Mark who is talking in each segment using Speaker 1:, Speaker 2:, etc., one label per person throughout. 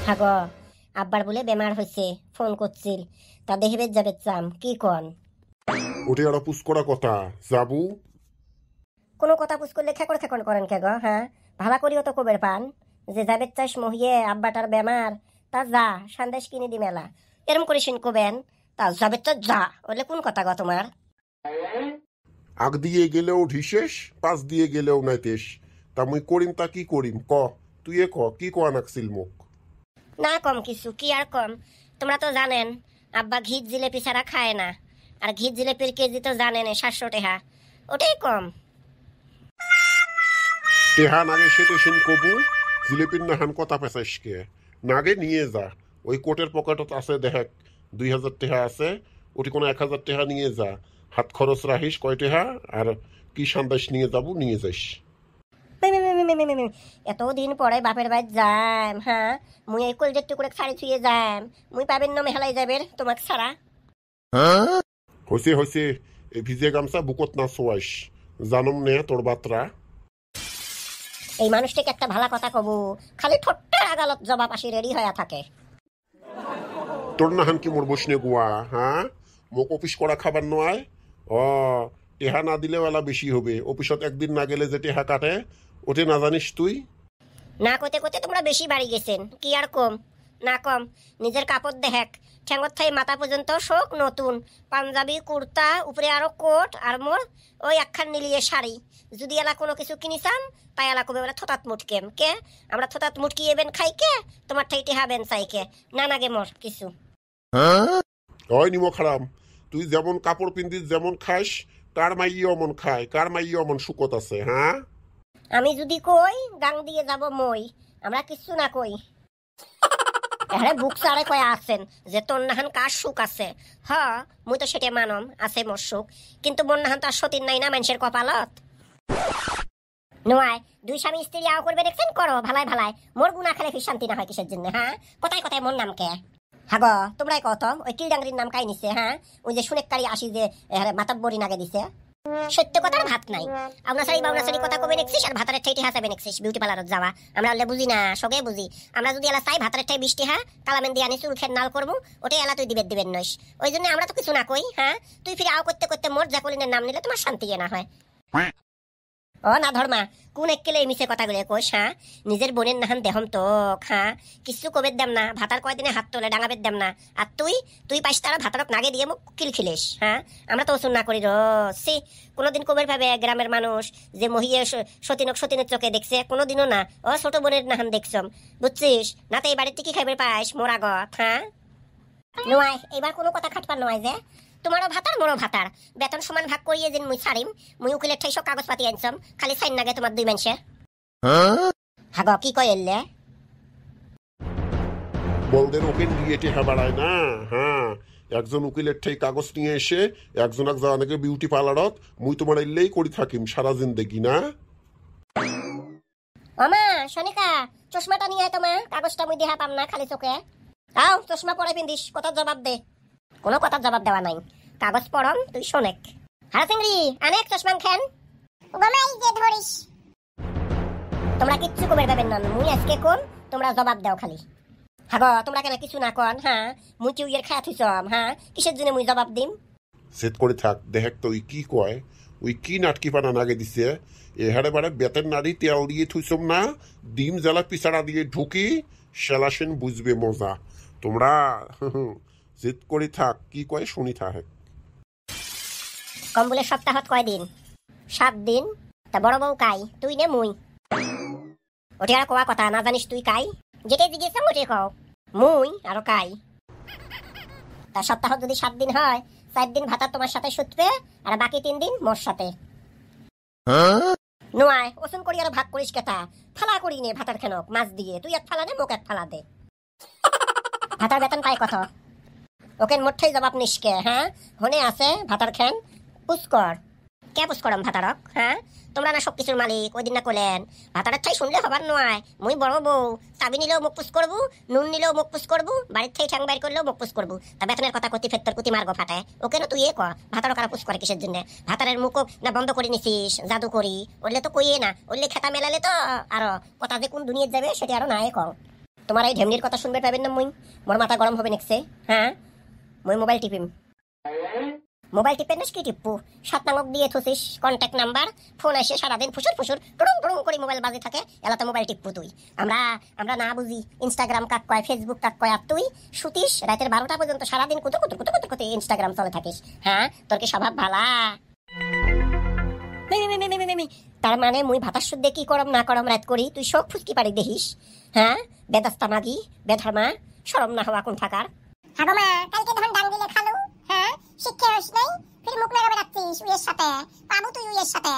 Speaker 1: Hago আব্বার বলে বেমার হয়েছে, ফোন করছিল, তা দেখিবে যাবে চাম কি কন?
Speaker 2: ওটি আর পুস করা কথা যাবু।
Speaker 1: কোনো কথা পুষ করলে খেকড় খেকড় করেন কে গো? হ্যাঁ, ভালা করিও তো কবের পান যে যাবে চাষ মহিয়ে আব্বাটার বেমার, তা যা সন্দেশ কিনে দি মেলা এরম করে শুন কবেন, তা যাবে তো যা ওলে কোন কথা গো তোমার?
Speaker 2: আগ দিয়ে গেলেও ঢিসেস, পাশ দিয়ে গেলেও নাইতেস। তা মুই করিম তা কি করিম ক, তুই কি কোয়া নাকছিল মুখ?
Speaker 1: না কম কিছু কি আর কম, তোমরা তো জানেন আব্বা ঘি জিলেপি ছাড়া খায় না, আর ঘি জিলেপির কেজি তো জানেন 700 টাকা, ওটাই কম।
Speaker 2: টেহা নাগে সেটে সিন কবু, জিলেপির নাহান কথা পেঁচাইসকে নাগে নিয়ে যা। ওই কোটের পকেটত আছে দেখ 2000 টেহা আছে, ওটি কোনো 1000 টেহা নিয়ে যা। হাত খরচ রাখিস কয় টেহা, আর কি সন্দেশ নিয়ে যাবো নিয়ে যাইস।
Speaker 1: এতদিন পরে বাপের বাড়ি যাম, হ্যাঁ মুই এই কলজের টুকুরে ছাড়ি ছুঁয়ে যাম, মুই পাবেন না মেহালাই যাবের তোমাক ছাড়া।
Speaker 2: হইছে হইছে, এই ভিজে গামছা বুকত না শোয়াইস, জানম নে তোর বাত্রা।
Speaker 1: এই মানুষটাকে একটা ভালা কথা কবু, খালি ঠোঁটের আদালত জবাব আসি রেডি হয়ে থাকে।
Speaker 2: তোর নাহান কি মোর বসনে গুয়া, হ্যাঁ মোক অফিস করা খাবার নয়। ও টেহা না দিলে বেলা বেশি হবে, অফিসত একদিন না গেলে যে টেহা কাটে ওটে না জানিস তুই?
Speaker 1: না কতে কতে তোমরা বেশি বাড়ি গেছেন, কি আর কম না কম। নিজের কাপড় দেখ, ঠ্যাঙ্গর থাই মাথা পর্যন্ত শোক নতুন, পাঞ্জাবি কুর্তা উপরে আরো কোট, আর মোর ওই একখান নিলিয়ে শাড়ি। যদি এলা কোনো কিছু কিনিসাম তাই এলা কবে বলে থতাত মুটকেম কে, আমরা থতাত মুটকি এবেন খাই কে, তোমার ঠাইতে হাবেন চাই কে, না নাগে মোর কিছু।
Speaker 2: ওই নিমো খারাম, তুই যেমন কাপড় পিন্দিস যেমন খাস, কার মাইয়ে অমন খায়, কার মাইয়ে অমন সুকত আছে, হ্যাঁ?
Speaker 1: আমি যদি কই গাং দিয়ে যাব মই, আমরা কিচ্ছু না কই। আরে বুক সারে কয় আছেন যে তোর নাহান কার সুখ আছে, হ মুই তো সেটা মানম আছে মোর সুখ, কিন্তু মোর নাহান তো আর সতীর নাই না মানুষের কপালত। নয় দুই স্বামী স্ত্রী আও করবে দেখছেন, করো ভালাই ভালাই, মোর গুণা খেলে ফির শান্তি না হয় কিসের জন্য? হ্যাঁ কোথায় কোথায় মোর নাম কে? হাগ তোমরাই কত ওই কিলডাঙ্গরির নাম কাই নিছে? হ্যাঁ ওই যে সুনেককারী আসি যে মাতাব্বরি নাগে দিছে, সত্য কথার ভাত নাই। আপনার কথা কবে নেছিস আর ভাতারের ঠাইটি হাসাবে নেছিস বিউটি পার্লারত যাওয়া, আমরা হলে বুঝি না, সবে বুঝি। আমরা যদি এলা চাই ভাতারের ঠাই 20 টাকা কালামেন দিয়ে আনি চুল খের নাল করবো, ওটাই এলা তুই দিবেন নইস, ওই জন্য আমরা তো কিছু না কই। হ্যাঁ তুই ফিরে আও করতে করতে মোর জ্যাকলিনের নাম নিলে তোমার শান্তি না হয়। ও না ধর্মা, কোন এককেলে মিছে কথাগুলো কোষ? হ্যাঁ নিজের বোনের নাহান দেহম তো, হ্যাঁ কিচ্ছু কবের দাম না, ভাতার কয়দিনে হাত তোলে ডাঙাবের দাম না, আর তুই পাইস তারা ভাতারক নাগে দিয়ে মুখ কিল খিলিস। হ্যাঁ আমরা তো ওসুন না করি রসি, কোনোদিন কবের ভাবে গ্রামের মানুষ যে মহিয়ে সতীনের চোখে দেখছে? কোনোদিনও না। ও ছোট বোনের নাহান দেখছম, বুঝছিস না? তো এই বাড়িতে কি খাইবে পাইস মোর আগত? হ্যাঁ নয় এবার কোনো কথা খাটবার নয় যে, তোমারও ভাতার মোরও ভাতার, বেতন সমান ভাগ করিয়ে যেন মুই ছাড়িম। মুই উকিলের ঠাই সব কাগজপাতি আনছম, খালি সাইন নাগে তোমার দুই মানুষের। হাগ কি কই এলে
Speaker 2: বলদের ওকে নিয়ে টেহা বাড়ায় না। হ্যাঁ একজন উকিলের ঠাই কাগজ নিয়ে এসে একজন এক জানাকে বিউটি পার্লারত মুই তোমার এলেই করি থাকিম সারা জিন্দেগি না।
Speaker 1: আমা সনিকা চশমাটা নিয়ে আয়, তোমার কাগজটা মুই দেহা পাম না খালি চোখে। আও চশমা পরে পিন্দিস, কথা জবাব দে। কোনো কথা জবাব দেওয়া নাই, কাগজ পড়ম তুই শোনেক। হারা চিংড়ি আনেক চশমা খেন গমাই যে ধরিস। তোমরা কিচ্ছু কবের পাবেন না, মুই আজকে কোন তোমরা জবাব দাও খালি। হাগো তোমরা কেন কিছু না কন? হ্যাঁ মুই কি উইয়ের খায়া থুইছম? হ্যাঁ কিসের জন্য মুই জবাব দিম?
Speaker 2: সেট করে থাক দেখ তো ওই কি কয়, ওই কি নাটকি পানা নাগে দিছে। এহারে বারে বেতের নাড়ি তেল দিয়ে থুইছম না, ডিম জ্বালা পিছাড়া দিয়ে ঢুকি সেলাসেন বুঝবে মজা তোমরা। জেদ করে থাক কি কয় শুনি থাক।
Speaker 1: কম বলে সপ্তাহত কয় দিন? 7 দিন। তা বড় বউ কাই, তুই নে মুই? ওটি আর কোয়া কথা না জানিস তুই কাই? যেটাই জিজ্ঞেস ওটাই কও, মুই আর কাই। তা সপ্তাহ যদি 7 দিন হয়, 4 দিন ভাতা তোমার সাথে সুতবে আর বাকি 3 দিন মোর সাথে। নয় ওসুন করি আর ভাগ করিস কেতা, ফালা করি নে ভাতার খেনক মাছ দিয়ে, তুই এক ফালা নে মোক এক ফালা দে। ভাতার বেতন পাই কত? ওকে মোটেই জবাব নিষ্কে। হ্যাঁ হনে আছে ভাতার খেন পুষ্কর কে পুষ্করম ভাতারক? হ্যাঁ তোমরা না সবকিছুর মালিক, ওই দিন না কলেন ভাতারের ঠাই শুনলে হবার নয়। মুই বড় বউ, চাবি নিলেও মুখ পুষ করবো, নুন নিলেও মুখ পুষ করবো, বাড়ির থেকে ঠ্যাং বাইর করলেও মুখ পুষ করবো। তা বেতনের কথা কতি ফেত্তর কুতি মার্গ ফাটায়, ওকে না তুই ক ভাতারক আর পুষ করে কিসের জন্য? ভাতারের মুখ না বন্ধ করে নিছিস জাদু করি? ওরলে তো কইয়ে না, ওরলে খেতা মেলালে তো আরো কথা যে কোন দুনিয়ার যাবে সেটা আরো নাই কও। তোমার এই ঢেমনির কথা শুনবে পাবেন না মুই, মোর মাথা গরম হবে নেক্সে। হ্যাঁ, মুই মোবাইল টিপিম। মোবাইল টিপেন না কি টিপু? 7 নাঙ্গক দিয়ে থুসিস কন্ট্যাক্ট নাম্বার, ফোন এসে সারাদিন ফুসুর ফুসুর টুরুং টুরুং করে মোবাইল বাজে থাকে, এলাতে মোবাইল টিপু তুই। আমরা আমরা না বুঝি ইনস্টাগ্রাম কাক কয়, ফেসবুক কাক কয়, আর তুই শুতিস রাতের 12টা পর্যন্ত সারাদিন কুতু কুতু কুতু কুতু কুতু ইনস্টাগ্রাম চলে থাকিস। হ্যাঁ, তোর কি স্বভাব ভালা? তার মানে মুই ভাতার শুদ্ধে কি করম না করম রাত করি তুই সব ফুসকি পারি দেখিস। হ্যাঁ, বেদাস্তা মাগি বেধর্মা, শরম না হওয়া কোন থাকার।
Speaker 3: হাগো মা, কালকে ধন ডাং দিলে খালু, হ্যাঁ শিক্ষা হস নাই, ফির মুখ লাগাবে রাখছিস উইয়ের সাথে, পাবো তুই উইয়ের সাথে।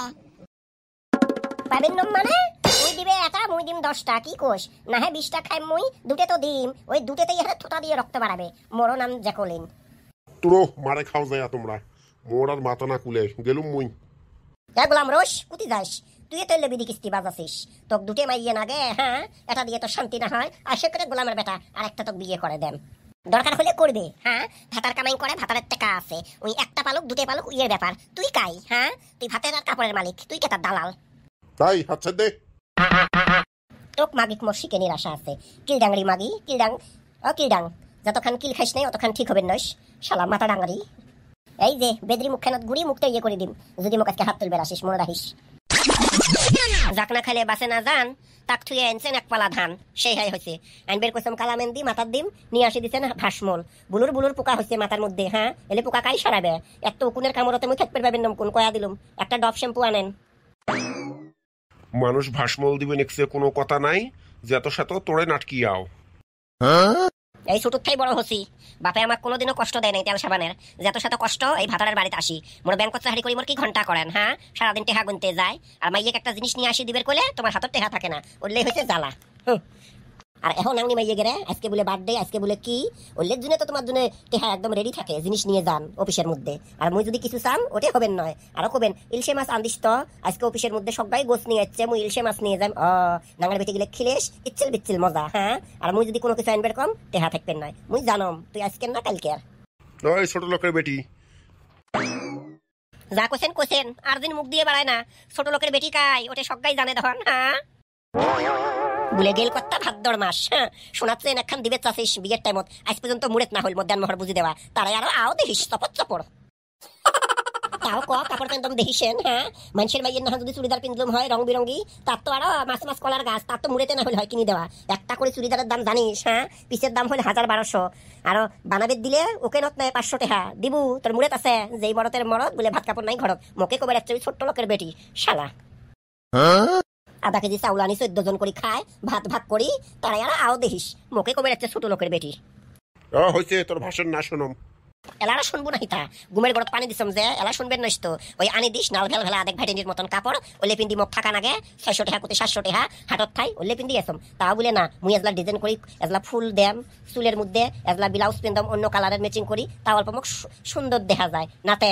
Speaker 1: পাবেন নম মানে মুই দিবে এটা, মুই দিম 10টা, কি কোষ? না হে 20টা খাই মুই, দুটে তো দিম, ওই দুটেতেই হাতে থোটা দিয়ে রক্ত বাড়াবে। মোরো নাম জ্যাকোলিন।
Speaker 2: তোরো মারে খাও যায় তোমরা, মোর আর মাথা না কুলে গেলুম মুই।
Speaker 1: এ গোলাম রোশ, কুতি যাস তুই? তো লেবিদি কিস্তি বাজাছিস, তোক দুটে মাইয়ে না গে। হ্যাঁ, এটা দিয়ে তো শান্তি না হয়, আর সে করে গোলামের বেটা আর একটা তোক বিয়ে করে দেন, দরকার হলে করবে। হ্যাঁ, ভাতার কামাই করে, ভাতারের টাকা আছে, ওই একটা পালক দুটে পালক উইয়ের ব্যাপার, তুই কাই? হ্যাঁ, তুই ভাতের আর কাপড়ের মালিক, তুই কে তার দালাল?
Speaker 2: তাই হাত দে।
Speaker 1: তোক মাগিক মোর শিখে নিরাশা আছে। কিলডাংরি মাগি, কিলডাং ও কিলডাং, যতক্ষণ কিল খাইস নাই অতক্ষণ ঠিক হবেন নইস শালা মাথা ডাঙ্গারি। এই যে বেদরি মুখখানত গুড়ি মুখটা ইয়ে করে দিম যদি মুখ আজকে হাত তুলবে আসিস, মনে রাখিস। যাক না খাইলে বাসে না যান, তাক থুয়ে আনছেন এক পালা ধান, সেই হাই হয়েছে। আইনবের কসম কালামেন্দি মাথার দিম নিয়ে আসি দিচ্ছেন ভাসমল, বুলুর বুলুর পোকা হয়েছে মাথার মধ্যে। হ্যাঁ, এলে পোকা কাই সরাবে? এত উকুনের কামড়তে মুই থাকতে পারবেন না, কোন কয়া দিলুম, একটা ডব শ্যাম্পু আনেন।
Speaker 2: মানুষ ভাসমল দিবে নেক্সে কোনো কথা নাই, যত সাত তোরে নাটকিয়াও।
Speaker 1: এই ছোট থাই বড় হসি, বাপে আমাক কোনোদিনও কষ্ট দেয় নাই তেল সাবানের, যত সাথে কষ্ট এই ভাতারের বাড়িতে আসি। মোর ব্যাংক চাকরি করি, মোর কি ঘন্টা করেন? হ্যাঁ, সারাদিন টেহা গুনতে যায়, আর মাইয়েক একটা জিনিস নিয়ে আসি দিবের কোলে তোমার হাতের টেহা থাকে না, উল্লেখ হয়েছে জ্বালা। আর এখন এমনি মাইয়ে গেলে আজকে বলে বার্থডে, আজকে বলে কি, উল্লের জন্য তো তোমার জন্য টেহা একদম রেডি থাকে, জিনিস নিয়ে যান অফিসের মধ্যে। আর মুই যদি কিছু চান ওটা হবেন নয়, আরো কবেন ইলশে মাছ আন্দিস তো, আজকে অফিসের মধ্যে সবাই গোছ নিয়ে যাচ্ছে, মুই ইলশে মাছ নিয়ে যাম। নাঙ্গার বেটে গেলে খিলেস ইচ্ছিল বিচ্ছিল মজা। হ্যাঁ, আর মুই যদি কোনো কিছু আনবের কম টেহা থাকবেন নয়, মুই জানম তুই আজকে না কালকে। আর
Speaker 2: ওই ছোট লোকের বেটি
Speaker 1: যা কোসেন কোসেন, আর দিন মুখ দিয়ে বাড়ায় না, ছোট লোকের বেটি কাই ওটা সবাই জানে তখন। হ্যাঁ, বলে গেল কত্তা ভাদ্র মাস। হ্যাঁ, শোনাচ্ছে একখান দিবে চাষিস বিয়ের টাইমত, আজ পর্যন্ত মুড়েত না হইল মধ্যাহ্ন মহর বুঝি দেওয়া, তারাই আরো আও দেখিস চপর চপর। তাও ক কাপড় পেন্টম দেখিসেন। হ্যাঁ, মানুষের মাইয়ের না যদি চুড়িদার পিন্ধলুম হয় রং বিরঙ্গি, তার তো আরো মাছ মাছ কলার গাছ, তার তো মুড়েতে না হলে হয় কিনে দেওয়া। একটা করে চুড়িদারের দাম জানিস? হ্যাঁ, পিসের দাম হলে 1000-1200, আরো বানাবে দিলে ওকে নত নাই 500 টাকা দিবু। তোর মুড়েত আছে যেই বড়তের মরদ বলে ভাত কাপড় নাই ঘরত, মোকে কবে রাখছে ছোট্ট লোকের বেটি শালা। আধা কেজি চাউল আনি 14 জন করে খায়, ভাত ভাগ করি, তারাই আর আও দেখিস মোকে কবে রাখছে ছোট লোকের বেটি।
Speaker 2: হয়েছে তোর ভাষণ না শোনম।
Speaker 1: এলারা শুনবো না হিতা, গুমের গড়ত পানি দিছম যে এলা শুনবেন নইস তো। ওই আনি দিস নাল ভেল ভেলা আধেক ভাইটেনির মতন কাপড়, ওলে পিন্দি মুখ থাকা নাগে 600 টাকা কোতে 700 টাকা হাতত থাই ওলে পিন্দি এসম। তাও বলে না মুই এজলা ডিজাইন করি, এজলা ফুল দেম চুলের মধ্যে, এজলা ব্লাউজ পিন্দাম অন্য কালারের ম্যাচিং করি, তাও অল্প মুখ সুন্দর দেখা যায় নাতে।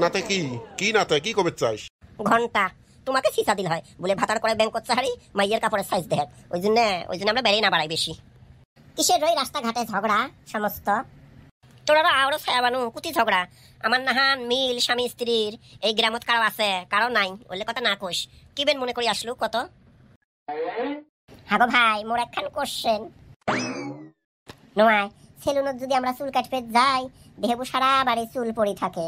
Speaker 2: নাতে কি কি নাতে কি কবে চাইস?
Speaker 1: ঘন্টা তোমাকে সিসা দিল হয় বলে ভাতার করে ব্যাংক করতে হারি মাইয়ের কাপড়ের সাইজ দেখ, ওই জন্য আমরা বেরিয়ে না বাড়াই বেশি। কিসের রই রাস্তাঘাটে ঝগড়া সমস্ত, তোরা আরো ছায়াবানু কুতি ঝগড়া। আমার নাহান মিল স্বামী স্ত্রীর এই গ্রামত কারো আছে কারো নাই, ওলে কথা না কোষ কি বেন মনে করি আসলু কত। হাগো ভাই, মোর একখান কোশ্চেন নয়, সেলুনত যদি আমরা চুল কাটবে যাই দেহবু সারা বাড়ি চুল পড়ি থাকে,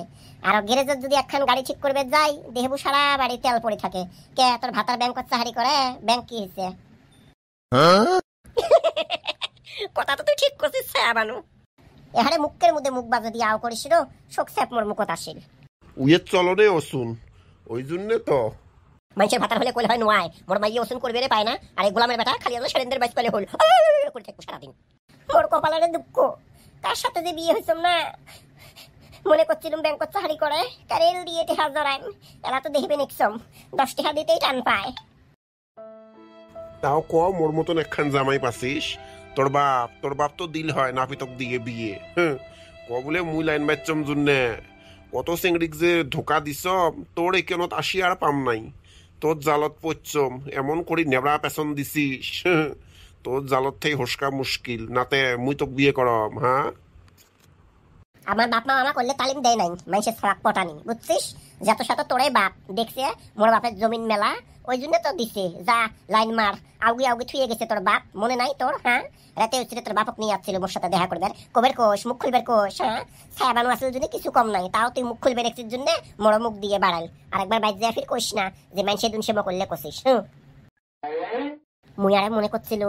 Speaker 1: আর গ্যারেজত যদি একখান গাড়ি ঠিক করবে যাই দেহবু সারা বাড়ি তেল পড়ি থাকে। কে তোর ভাতার ব্যাংক চাহারি করে? ব্যাংক কি হয়েছে? কথা তো তুই ঠিক করছিস ছায়াবানু, এহারে মুখের মধ্যে মুখ বাজা দিয়ে আও করিস রো, শোক স্যাপ মোর মুখত আসিল।
Speaker 2: উইয়ের চলনে অসুন, ওই জন্য তো
Speaker 1: মানুষের ভাতার হলে কইলে হয় নয়, মোর মাইয়ে ওসুন করবে রে পায় না, আর এই গোলামের বেটা খালি আলো সেরেন্দের বাইস পেলে হল করে থাকবো সারাদিন। মোর কপালের দুঃখ, তার সাথে যে বিয়ে হইছম না মনে করছিলাম ব্যাংক চাহারি করে কারেল দিয়ে টেহা জড়াইম, এলা তো দেখবে নিকসম 10 টাকা দিতেই টান পায়।
Speaker 2: তাও ক মোর মতন একখান জামাই পাছিস, তোর বাপ তো দিল হয় নাপিতক দিয়ে বিয়ে। হ্যাঁ, ক বলে মুই লাইন বাচ্চম জুন্নে কত চেংড়িক যে ধোকা দিছ, তোর একেনত আসি আর পাম নাই, তোর জালত পড়ছম এমন করি নেবড়া পেছন দিছিস, তোর জালত থেকে হসকা মুশকিল, নাতে মুই তোক বিয়ে করম। হ্যাঁ,
Speaker 1: আমার বাপ মা মামা করলে তালিম দেয় নাই মানুষের ফারাক পটানি, বুঝছিস? যত সাথে তোরে বাপ দেখছে মোর বাপের জমিন মেলা, ওই জন্য তো দিছে যা লাইন মার আউগি আউগি থুয়ে গেছে তোর বাপ মনে নাই তোর হ্যাঁ রাতে হচ্ছে তোর বাপক নিয়ে আসছিল মোর সাথে দেখা করবে কবের কোষ মুখ খুলবের কোষ হ্যাঁ ছায়া বানু আসলে যদি কিছু কম নাই তাও তুই মুখ খুলবে দেখছিস জন্য মোর মুখ দিয়ে বাড়াল আরেকবার বাইর যায় ফির কোষ না যে মানুষের দুন সেবা করলে কষিস মুই আরে মনে করছিল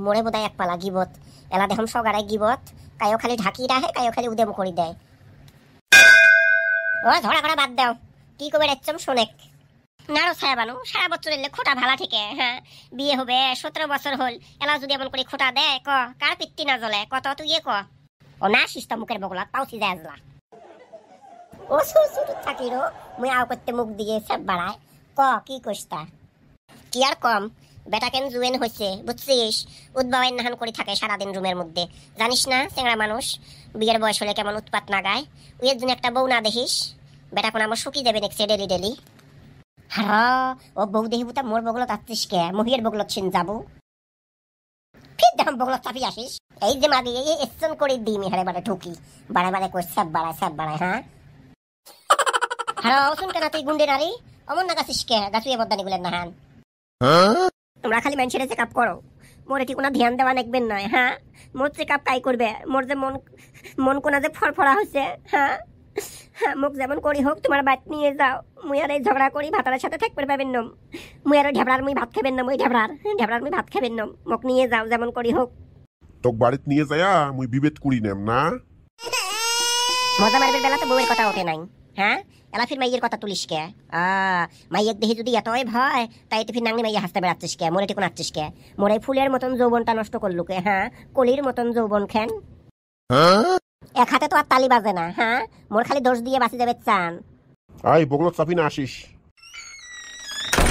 Speaker 1: মোরে বোধহয় এক পালা গিবত এলা দেখম সগারায় গিবত কায়ও খালি ঢাকি রাখে কায়ও খালি উদেম করি দেয় ও ধরা করা বাদ দাও কি কবে রাচ্ছম শোনেক নারো ছায়া বানু সারা বছর এলে খোটা ভালা ঠিক হ্যাঁ বিয়ে হবে 17 বছর হল এলা যদি এমন করে খোটা দেয় ক কার পিত্তি না জ্বলে কত তুই ক ও না শিস্তা মুখের বগলত পাউছি যায় আজলা ও সুর থাকিরো মুই আও করতে মুখ দিয়ে সব বাড়ায় ক কি কইস্তা কি আর কম বেটা কেন জুয়েন হয়েছে বুঝছিস উদ্ভাবেন নাহান করে থাকে সারাদিন রুমের মধ্যে জানিস না চেংড়া মানুষ বিয়ের বয়স হলে কেমন উৎপাত না গায় উইয়ের জন্য একটা বউ না দেখিস বেটা কোন আমার শুকি যাবে নেক্সট ডেলি ডেলি হ্যাঁ ও বউ দেহি বুতা মোর বগলত আসছিস কে মহিয়ের বগলত ছিন যাবো ফির দেখম বগলত চাপি আসিস এই যে মাগি এই এসন করে দিই মি হারে বারে ঢুকি বারে বারে কই সব বাড়ায় হ্যাঁ হ্যাঁ শুন কেন তুই গুন্ডে নারী অমন না গাছিস কে গাছুয়ে বদানি গুলেন নাহান তোমরা খালি মানুষের চেক আপ করো মোর এটি কোনো ধ্যান দেওয়া দেখবেন নয় হ্যাঁ মোর চেক আপ কাই করবে মোর যে মন কোনা যে ফরফরা হয়েছে হ্যাঁ হ্যাঁ মুখ যেমন করি হোক তোমার বাদ নিয়ে যাও মুই আর এই ঝগড়া করি ভাতারের সাথে থাকতে পাবেন নম মুই আর ঢেবড়ার মুই ভাত খাবেন না মুই ঢেবড়ার মুই ভাত খাবেন নম মুখ নিয়ে যাও যেমন করি হোক
Speaker 2: তোক বাড়িতে নিয়ে যায়া মুই বিভেদ করি নেম না
Speaker 1: মজা মারবের বেলা তো বউয়ের কথা ওঠে নাই হ্যাঁ এলা ফির মাইয়ের কথা তুলিস কে মাইয়ের দেহে যদি এতই ভয় তাই তুই ফির নাংনি মাইয়া হাসতে বেড়াচ্ছিস কে মোরে টিকুন আসছিস কে মোরে ফুলের মতন যৌবনটা নষ্ট করলু কে হ্যাঁ কলির মতন যৌবন খেন এক হাতে তো আর তালি বাজে না হ্যাঁ মোর খালি দোষ দিয়ে বাঁচি যাবে চান
Speaker 2: আই বগলত চাপি না আসিস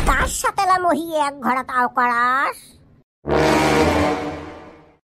Speaker 1: তার সাথে মহি এক ঘোড়া তাও করাস